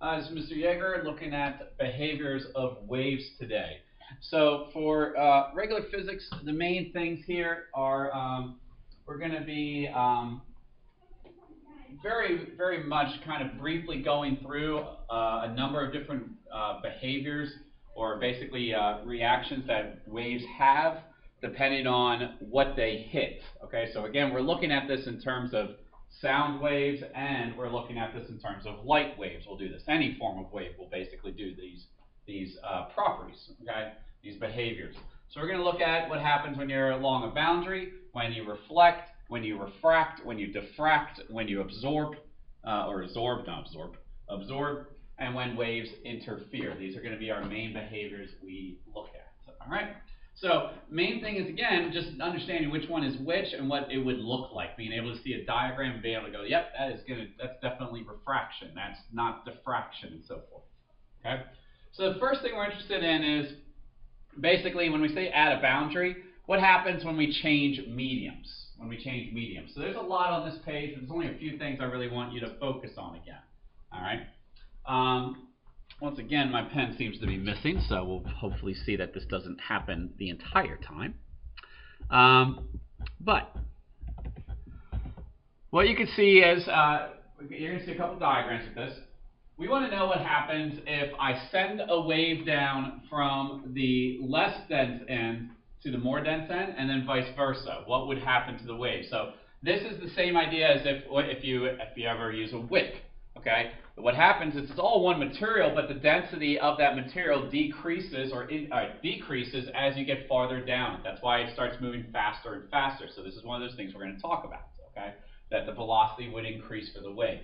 This is Mr. Yeager looking at behaviors of waves today. So for regular physics, the main things here are we're going to be very much kind of briefly going through a number of different behaviors or basically reactions that waves have depending on what they hit. Okay, so again, we're looking at this in terms of sound waves and we're looking at this in terms of light waves. We'll do this. Any form of wave will basically do these properties, okay, these behaviors. So we're going to look at what happens when you're along a boundary, when you reflect, when you refract, when you diffract, when you absorb, absorb, and when waves interfere. These are going to be our main behaviors we look at. All right. So main thing is, again, just understanding which one is which and what it would look like. Being able to see a diagram and being able to go, yep, that's definitely refraction. That's not diffraction and so forth. Okay. So the first thing we're interested in is basically when we say add a boundary, what happens when we change mediums? So there's a lot on this page, but there's only a few things I really want you to focus on again. All right. Once again, my pen seems to be missing, so we'll hopefully see that this doesn't happen the entire time. But what you can see is, you're going to see a couple diagrams with this. We want to know what happens if I send a wave down from the less dense end to the more dense end, and then vice versa. What would happen to the wave? So this is the same idea as if you ever use a wick. Okay, but what happens is it's all one material, but the density of that material decreases decreases as you get farther down. That's why it starts moving faster and faster. So this is one of those things we're going to talk about. Okay, that the velocity would increase for the wave.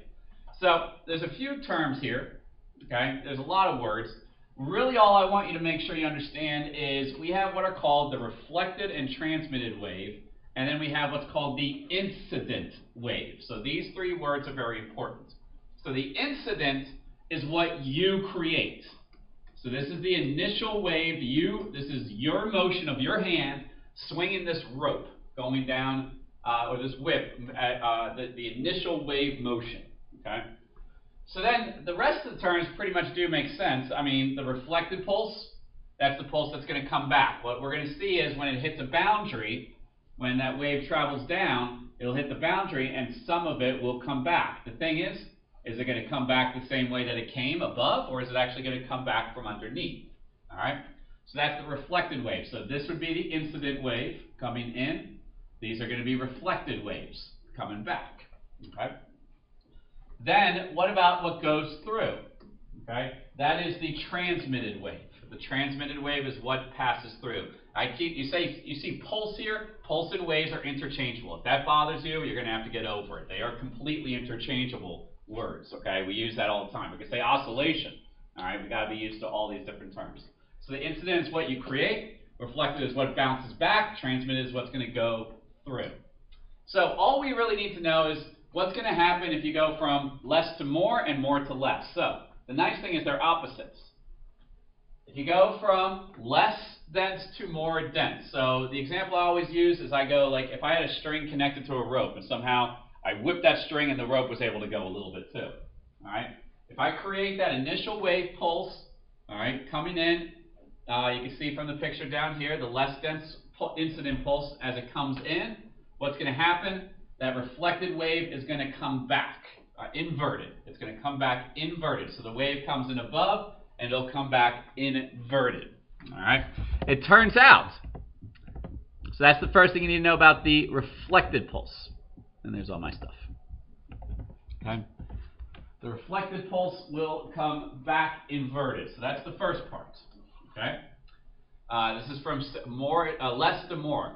So there's a few terms here. Okay, there's a lot of words. Really, all I want you to make sure you understand is we have what are called the reflected and transmitted wave, and then we have what's called the incident wave. So these three words are very important. So the incident is what you create. So this is the initial wave. This is your motion of your hand swinging this rope going down, or this whip, the initial wave motion. Okay. So then the rest of the terms pretty much do make sense. I mean, the reflected pulse, that's the pulse that's going to come back. What we're going to see is when it hits a boundary, when that wave travels down, it'll hit the boundary and some of it will come back. The thing is it going to come back the same way that it came above, or is it actually going to come back from underneath? All right. So that's the reflected wave. So this would be the incident wave coming in. These are going to be reflected waves coming back. Okay. Then what about what goes through? Okay, that is the transmitted wave. The transmitted wave is what passes through. You see pulse here. Pulse and waves are interchangeable. If that bothers you, you're going to have to get over it. They are completely interchangeable words. Okay, we use that all the time. We can say oscillation. All right, we got to be used to all these different terms. So the incident is what you create. Reflected is what bounces back. Transmitted is what's going to go through. So all we really need to know is what's going to happen if you go from less to more and more to less. So the nice thing is they're opposites. If you go from less dense to more dense. So the example I always use is I go like if I had a string connected to a rope and somehow I whipped that string and the rope was able to go a little bit too. All right. If I create that initial wave pulse, all right, coming in, you can see from the picture down here the less dense incident pulse as it comes in. What's going to happen? That reflected wave is going to come back inverted. It's going to come back inverted. So the wave comes in above and it'll come back inverted. All right. It turns out, so that's the first thing you need to know about the reflected pulse. And there's all my stuff. Okay. The reflected pulse will come back inverted. So that's the first part. Okay. This is from less to more.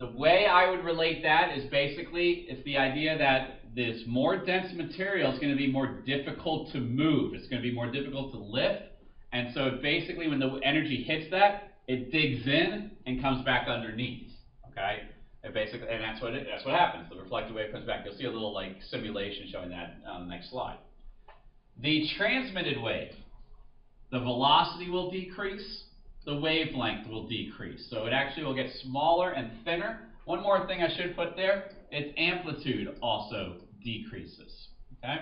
The way I would relate that is basically it's the idea that this more dense material is going to be more difficult to move. It's going to be more difficult to lift. And so basically when the energy hits that, it digs in and comes back underneath. Okay? And that's what happens. The reflected wave comes back. You'll see a little like simulation showing that on the next slide. The transmitted wave, the velocity will decrease. The wavelength will decrease. So it actually will get smaller and thinner. One more thing I should put there, its amplitude also decreases. Okay?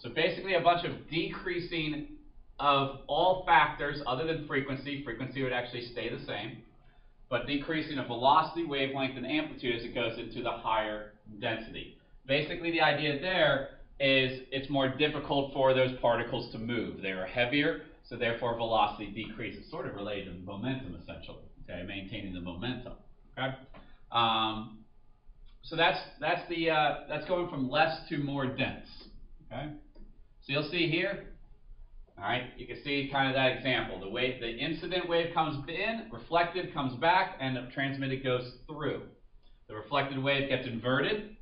So basically a bunch of decreasing of all factors other than frequency. Frequency would actually stay the same, but decreasing of velocity, wavelength, and amplitude as it goes into the higher density. Basically the idea there is it's more difficult for those particles to move. They are heavier, so therefore velocity decreases. Sort of related to momentum essentially, okay, maintaining the momentum, okay? So that's going from less to more dense, okay? So you'll see here, all right, you can see kind of that example. The incident wave comes in, reflected comes back, and the transmitted goes through. The reflected wave gets inverted,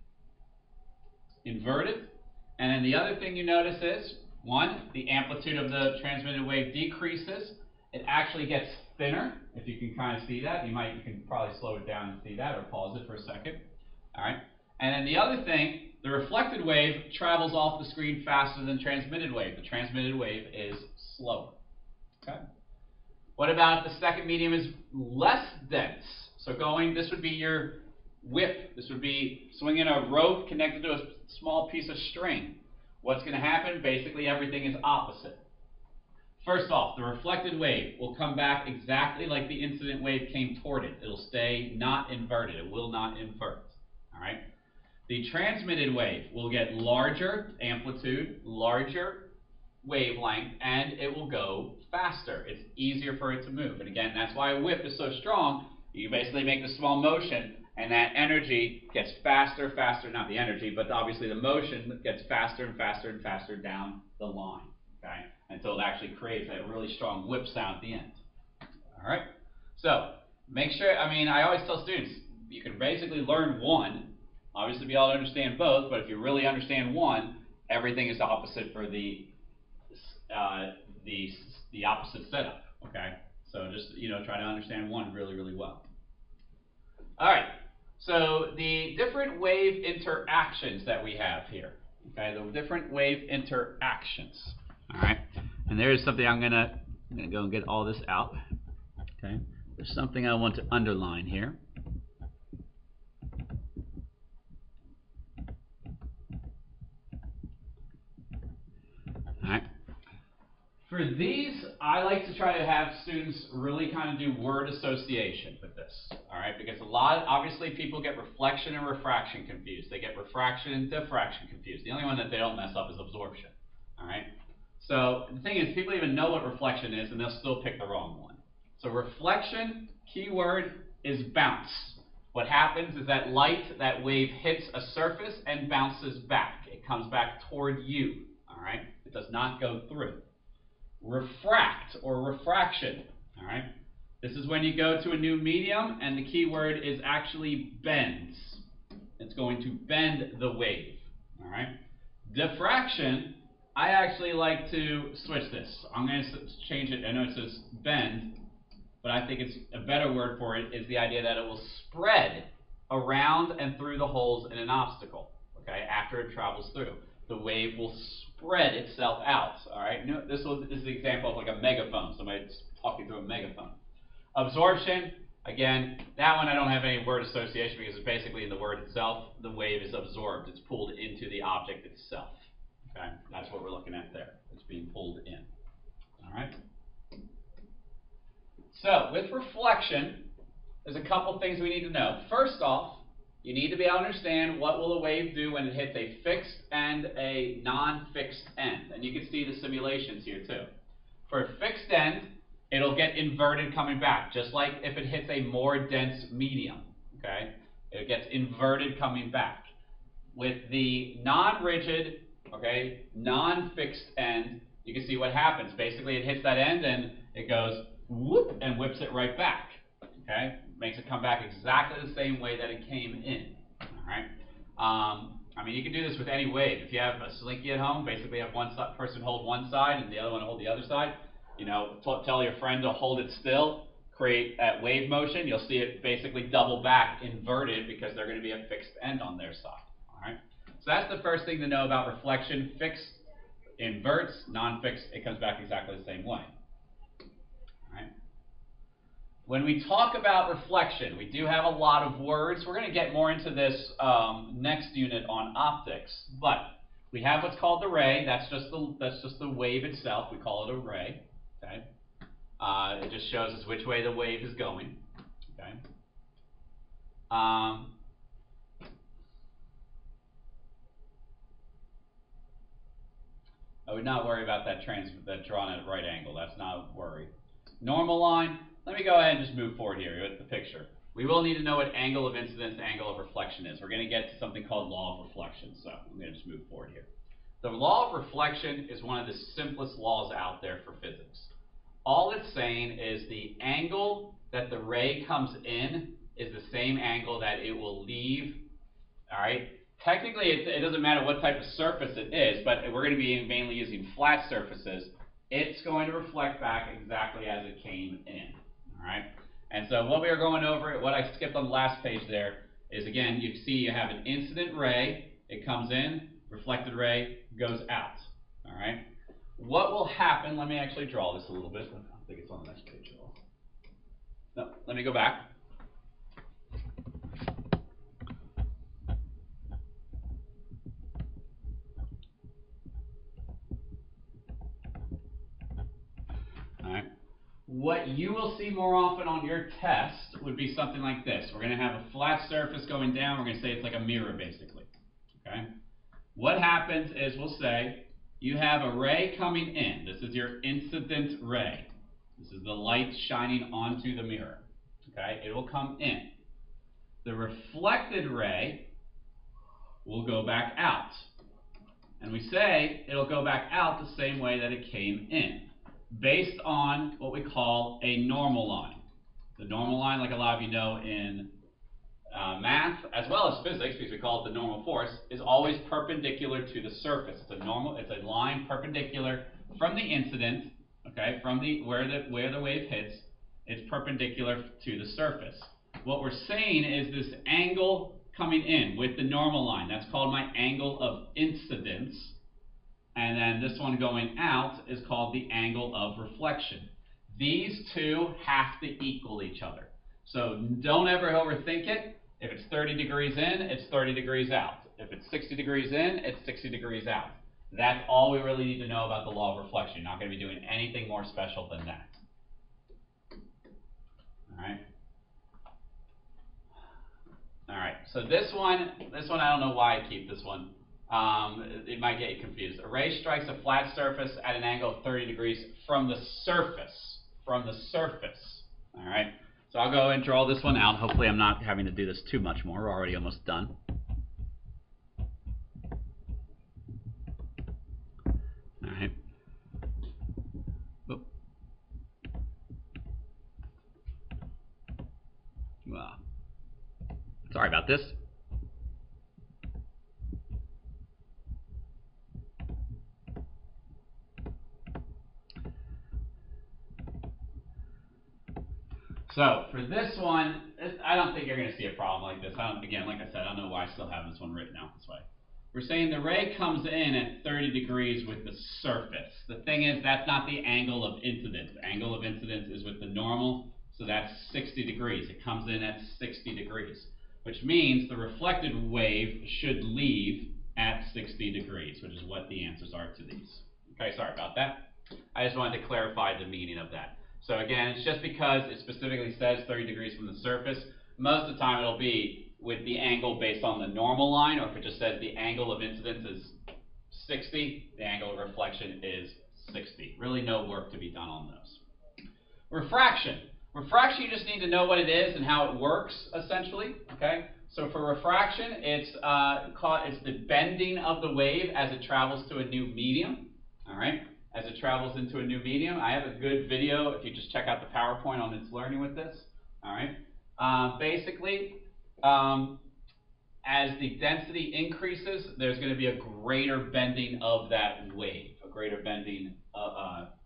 and then the other thing you notice is, one, the amplitude of the transmitted wave decreases. It actually gets thinner, if you can kind of see that. You can probably slow it down and see that, or pause it for a second. All right. And then the other thing, the reflected wave travels off the screen faster than transmitted wave. The transmitted wave is slower. Okay. What about if the second medium is less dense? So this would be your whip. This would be swinging a rope connected to a small piece of string. What's going to happen? Basically, everything is opposite. First off, the reflected wave will come back exactly like the incident wave came toward it. It'll stay not inverted. It will not invert. All right. The transmitted wave will get larger amplitude, larger wavelength, and it will go faster. It's easier for it to move. And again, that's why a whip is so strong. You basically make the small motion, and that energy gets faster, not the energy, but obviously the motion gets faster and faster and faster down the line, okay, until it actually creates that really strong whip sound at the end. All right. So make sure. I always tell students, you can basically learn one, obviously be able to understand both, but if you really understand one, everything is opposite for the opposite setup, okay? So just, try to understand one really well. All right, so the different wave interactions that we have here, okay, the different wave interactions, all right? And there is something I'm gonna go and get all this out, okay? There's something I want to underline here. All right. For these, I like to try to have students really kind of do word association with this, all right? Because obviously people get reflection and refraction confused. They get refraction and diffraction confused. The only one that they don't mess up is absorption, all right? So the thing is, people even know what reflection is, and they'll still pick the wrong one. So reflection, keyword, is bounce. What happens is that that wave hits a surface and bounces back. It comes back toward you, all right? It does not go through. Refract or refraction, all right? This is when you go to a new medium and the key word is actually bends. It's going to bend the wave, all right? Diffraction, I actually like to switch this. I'm going to change it. I know it says bend, but I think it's a better word for it is the idea that it will spread around and through the holes in an obstacle, okay, after it travels through. The wave will spread itself out, all right? This is an example of like a megaphone, somebody's talking through a megaphone. Absorption, again, that one I don't have any word association because it's basically in the word itself. The wave is absorbed. It's pulled into the object itself, okay? That's what we're looking at there. It's being pulled in, all right? So with reflection, there's a couple things we need to know. First off, you need to be able to understand what will a wave do when it hits a fixed and a non-fixed end. And you can see the simulations here too. For a fixed end, it'll get inverted coming back, just like if it hits a more dense medium, okay? It gets inverted coming back. With the non-rigid, okay, non-fixed end, you can see what happens. Basically, it hits that end and it goes whoop and whips it right back, okay? Makes it come back exactly the same way that it came in, all right? You can do this with any wave. If you have a slinky at home, basically have one person hold one side and the other one hold the other side. Tell your friend to hold it still, create that wave motion. You'll see it basically double back, inverted, because they're going to be a fixed end on their side, all right? So that's the first thing to know about reflection. Fixed inverts, non-fixed, it comes back exactly the same way, all right? When we talk about reflection, we do have a lot of words. We're going to get more into this next unit on optics. But We have what's called the ray. That's just the wave itself. We call it a ray. Okay. It just shows us which way the wave is going. Okay. I would not worry about that drawn at a right angle. That's not a worry. Normal line. Let me go ahead and just move forward here with the picture. We will need to know what angle of incidence, angle of reflection is. We're going to get to something called law of reflection. So I'm going to just move forward here. The law of reflection is one of the simplest laws out there for physics. All it's saying is the angle that the ray comes in is the same angle that it will leave. All right. Technically, it doesn't matter what type of surface it is, but we're going to be mainly using flat surfaces. It's going to reflect back exactly as it came in. All right. And so what we are going over, what I skipped on the last page there, is again, you see you have an incident ray. It comes in, reflected ray goes out. All right. What will happen? Let me actually draw this a little bit. I don't think it's on the next page at all. No, let me go back. All right. What you will see more often on your test would be something like this. We're going to have a flat surface going down. We're going to say it's like a mirror, basically. Okay. What happens is we'll say you have a ray coming in. This is your incident ray. This is the light shining onto the mirror. Okay. It will come in. The reflected ray will go back out. And we say it'll go back out the same way that it came in, based on what we call a normal line. The normal line, like a lot of you know in math, as well as physics, because we call it the normal force, is always perpendicular to the surface. It's a line perpendicular from the incident, okay, from where the wave hits. It's perpendicular to the surface. What we're saying is this angle coming in with the normal line, that's called my angle of incidence. And then this one going out is called the angle of reflection. These two have to equal each other. So don't ever overthink it. If it's 30 degrees in, it's 30 degrees out. If it's 60 degrees in, it's 60 degrees out. That's all we really need to know about the law of reflection. You're not going to be doing anything more special than that. All right. All right. So this one, I don't know why I keep this one. It might get you confused. A ray strikes a flat surface at an angle of 30 degrees from the surface. From the surface. All right. So I'll go and draw this one out. Hopefully I'm not having to do this too much more. We're already almost done. All right. Oh. Wow. Sorry about this. So for this one, I don't think you're going to see a problem like this. Again, like I said, I don't know why I still have this one written out this way. We're saying the ray comes in at 30 degrees with the surface. The thing is, that's not the angle of incidence. The angle of incidence is with the normal, so that's 60 degrees. It comes in at 60 degrees, which means the reflected wave should leave at 60 degrees, which is what the answers are to these. Okay, sorry about that. I just wanted to clarify the meaning of that. So again, it's just because it specifically says 30 degrees from the surface. Most of the time it'll be with the angle based on the normal line, or if it just says the angle of incidence is 60, the angle of reflection is 60. Really no work to be done on those. Refraction. Refraction, you just need to know what it is and how it works, essentially. Okay. So for refraction, it's the bending of the wave as it travels to a new medium. All right. As it travels into a new medium. I have a good video if you just check out the PowerPoint on its learning with this. All right. Basically, as the density increases, there's going to be a greater bending of that wave, a greater bending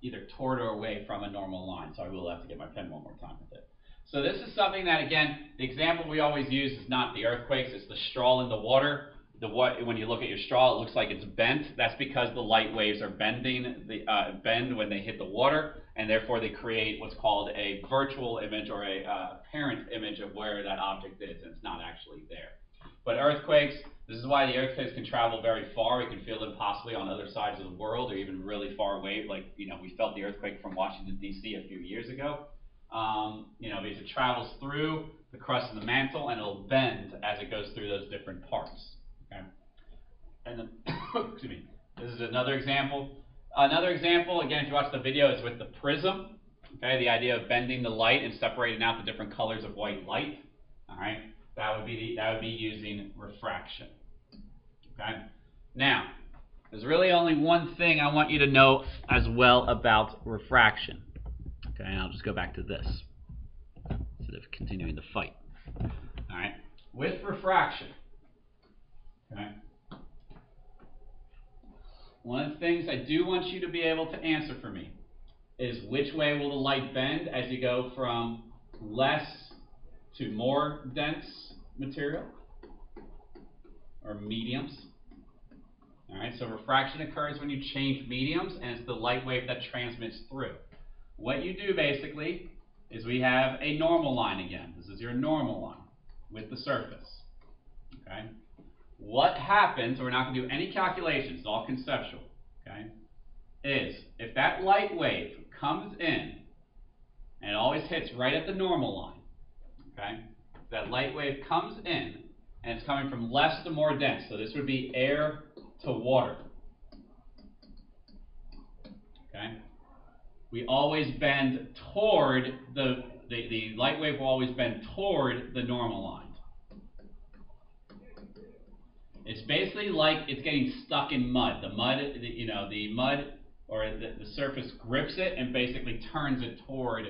either toward or away from a normal line. So I will have to get my pen one more time with it. So this is something that, again, the example we always use is not the earthquakes, it's the straw in the water. When you look at your straw, it looks like it's bent. That's because the light waves are bend when they hit the water, and therefore they create what's called a virtual image or a apparent image of where that object is, and it's not actually there. But earthquakes, this is why the earthquakes can travel very far. We can feel them possibly on other sides of the world or even really far away. Like, we felt the earthquake from Washington, D.C. a few years ago. Because it travels through the crust of the mantle and it'll bend as it goes through those different parts. Okay. And then, excuse me, this is another example. Another example, again, if you watch the video, is with the prism. Okay, the idea of bending the light and separating out the different colors of white light. All right, that would be using refraction. Okay, now there's really only one thing I want you to know as well about refraction. Okay, and I'll just go back to this instead of continuing the fight. All right, with refraction. Okay. One of the things I do want you to be able to answer for me is which way will the light bend as you go from less to more dense material or mediums. All right, so refraction occurs when you change mediums, and it's the light wave that transmits through. What you do basically is we have a normal line again. This is your normal line with the surface. Okay. What happens, we're not going to do any calculations, it's all conceptual, okay, is if that light wave comes in, and it always hits right at the normal line, okay, if that light wave comes in, and it's coming from less to more dense, so this would be air to water, okay, we always bend toward the light wave will always bend toward the normal line. It's basically like it's getting stuck in mud. The mud, the mud or the surface grips it and basically turns it toward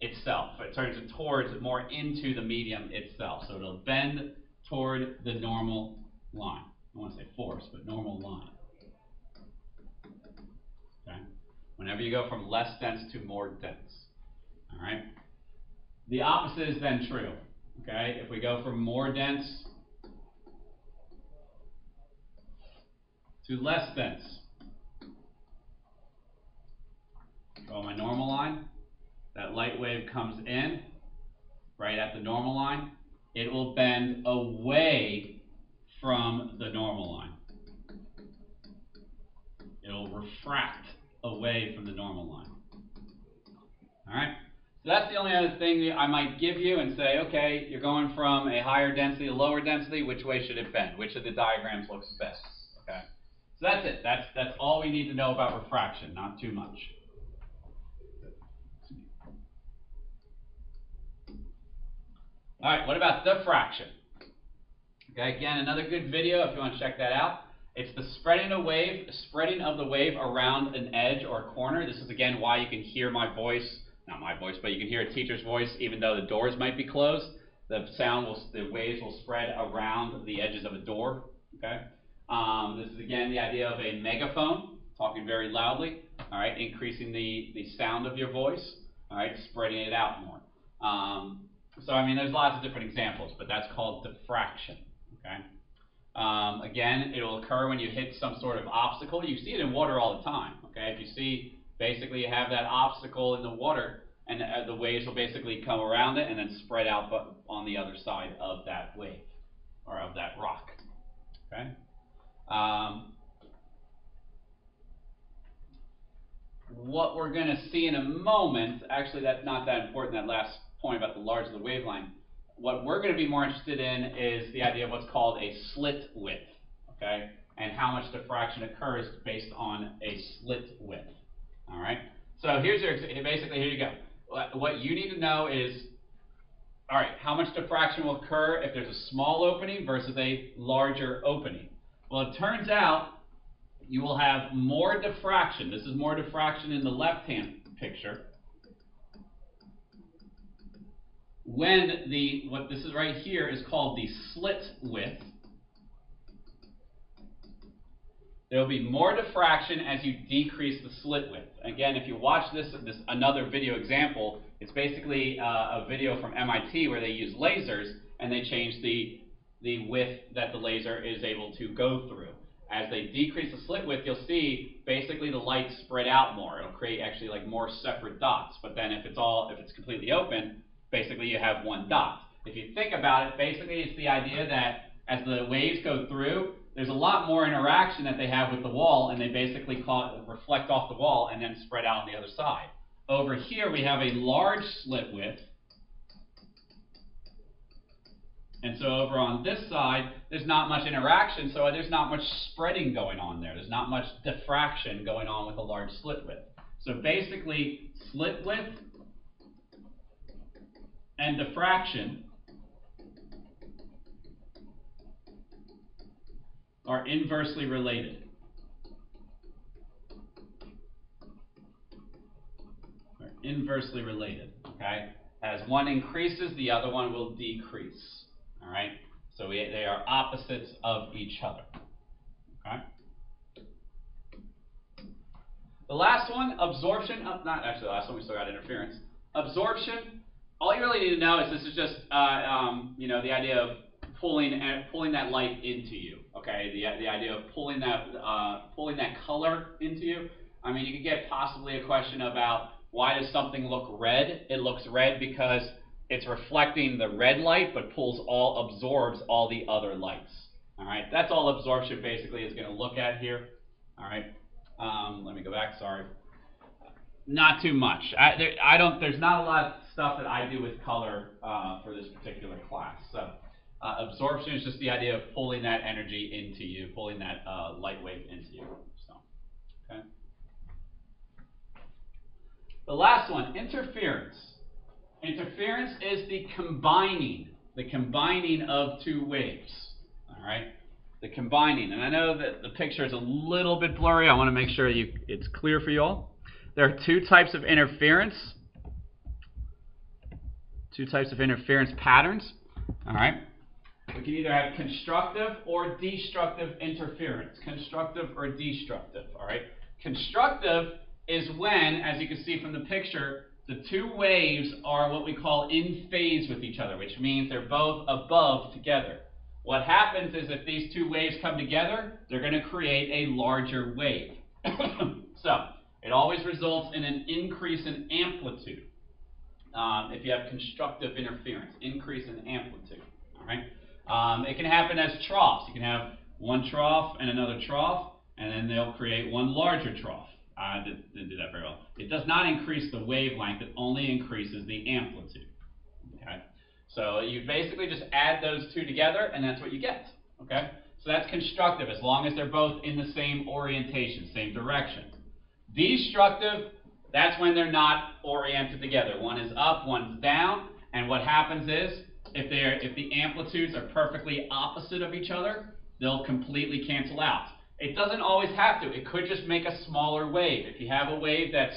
itself. It turns it towards more into the medium itself. So it'll bend toward the normal line. I want to say force, but normal line. Okay. Whenever you go from less dense to more dense. All right. The opposite is then true. Okay. If we go from more dense to less dense. Draw my normal line. That light wave comes in right at the normal line. It will bend away from the normal line. It will refract away from the normal line. All right? So that's the only other thing that I might give you and say, okay, you're going from a higher density to lower density. Which way should it bend? Which of the diagrams looks best? Okay? So that's it. That's all we need to know about refraction, not too much. All right, what about diffraction? Okay, again, another good video if you want to check that out. It's the spreading of the wave around an edge or a corner. This is again why you can hear my voice, not my voice, but you can hear a teacher's voice even though the doors might be closed. The waves will spread around the edges of a door. Okay. This is again the idea of a megaphone, talking very loudly. All right, increasing the sound of your voice. All right, spreading it out more. So I mean, there's lots of different examples, but that's called diffraction. Okay. Again, it will occur when you hit some sort of obstacle. You see it in water all the time. Okay. If you see, basically, you have that obstacle in the water, and the waves will basically come around it and then spread out on the other side of that wave or of that rock. Okay. What we're going to see in a moment, actually, that's not that important. That last point about the larger the waveline. What we're going to be more interested in is the idea of what's called a slit width, okay, and how much diffraction occurs based on a slit width. All right. So basically here you go. What you need to know is, all right, how much diffraction will occur if there's a small opening versus a larger opening? Well, it turns out you will have more diffraction. This is more diffraction in the left-hand picture. When what this is right here is called the slit width, there will be more diffraction as you decrease the slit width. Again, if you watch this another video example, it's basically a video from MIT where they use lasers and they change the width that the laser is able to go through. As they decrease the slit width, you'll see basically the light spread out more. It'll create actually like more separate dots. But then if it's completely open, basically you have one dot. If you think about it, basically it's the idea that as the waves go through, there's a lot more interaction that they have with the wall, and they basically reflect off the wall and then spread out on the other side. Over here, we have a large slit width. And so over on this side, there's not much interaction, so there's not much spreading going on there. There's not much diffraction going on with a large slit width. So basically, slit width and diffraction are inversely related. They're inversely related, okay? As one increases, the other one will decrease, all right? So they are opposites of each other, okay? The last one, absorption, not actually the last one, we still got interference. Absorption, all you really need to know is this is just, the idea of pulling that light into you, okay? The idea of pulling that color into you. I mean, you could get possibly a question about why does something look red? It looks red because it's reflecting the red light, but absorbs all the other lights. All right, that's all absorption basically is going to look at here. All right, let me go back. Sorry, not too much. There's not a lot of stuff that I do with color for this particular class. So absorption is just the idea of pulling that energy into you, pulling that light wave into you. So, okay. The last one, interference. Interference is the combining of two waves. All right, the combining. And I know that the picture is a little bit blurry. I want to make sure it's clear for you all. There are two types of interference. Two types of interference patterns. All right. We can either have constructive or destructive interference. Constructive or destructive. All right. Constructive is when, as you can see from the picture, the two waves are what we call in phase with each other, which means they're both above together. What happens is if these two waves come together, they're going to create a larger wave. So it always results in an increase in amplitude. If you have constructive interference, increase in amplitude. All right. It can happen as troughs. You can have one trough and another trough, and then they'll create one larger trough. Didn't do that very well. It does not increase the wavelength, it only increases the amplitude. Okay? So you basically just add those two together and that's what you get. Okay? So that's constructive as long as they're both in the same orientation, same direction. Destructive, that's when they're not oriented together. One is up, one's down, and what happens is if the amplitudes are perfectly opposite of each other, they'll completely cancel out. It doesn't always have to. It could just make a smaller wave. If you have a wave that's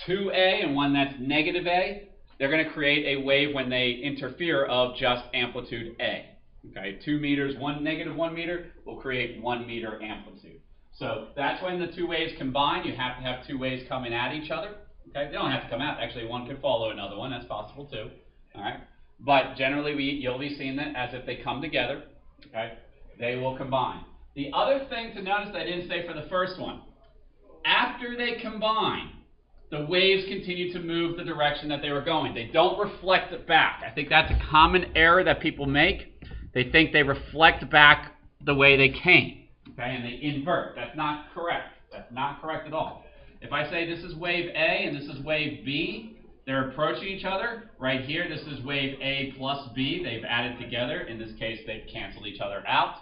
2A and one that's negative A, they're going to create a wave when they interfere of just amplitude A. Okay, 2 meters, negative 1 meter will create 1 meter amplitude. So that's when the two waves combine. You have to have two waves coming at each other. Okay, they don't have to come out. Actually, one could follow another one. That's possible too. All right, but generally you'll be seeing that as if they come together. Okay, they will combine. The other thing to notice that I didn't say for the first one, after they combine, the waves continue to move the direction that they were going. They don't reflect it back. I think that's a common error that people make. They think they reflect back the way they came, okay, and they invert. That's not correct. That's not correct at all. If I say this is wave A and this is wave B, they're approaching each other. Right here, this is wave A plus B. They've added together. In this case, they've canceled each other out.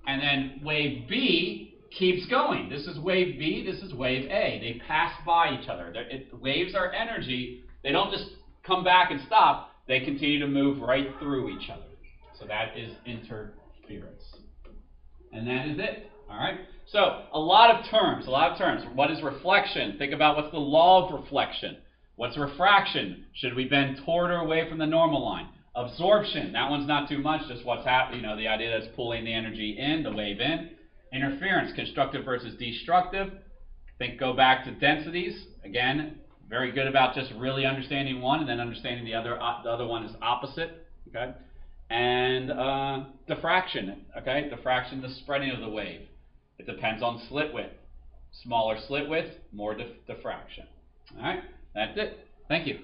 And then wave B keeps going. This is wave B, this is wave A. They pass by each other. Waves are energy. They don't just come back and stop. They continue to move right through each other. So that is interference. And that is it. All right? So a lot of terms. What is reflection? Think about what's the law of reflection. What's refraction? Should we bend toward or away from the normal line? Absorption, that one's not too much, just what's happening, the idea that's pulling the energy in, the wave in. Interference, constructive versus destructive. Go back to densities. Again, very good about just really understanding one and then understanding the other one is opposite. Okay? And diffraction, okay? Diffraction, the spreading of the wave. It depends on slit width. Smaller slit width, more diffraction. All right? That's it. Thank you.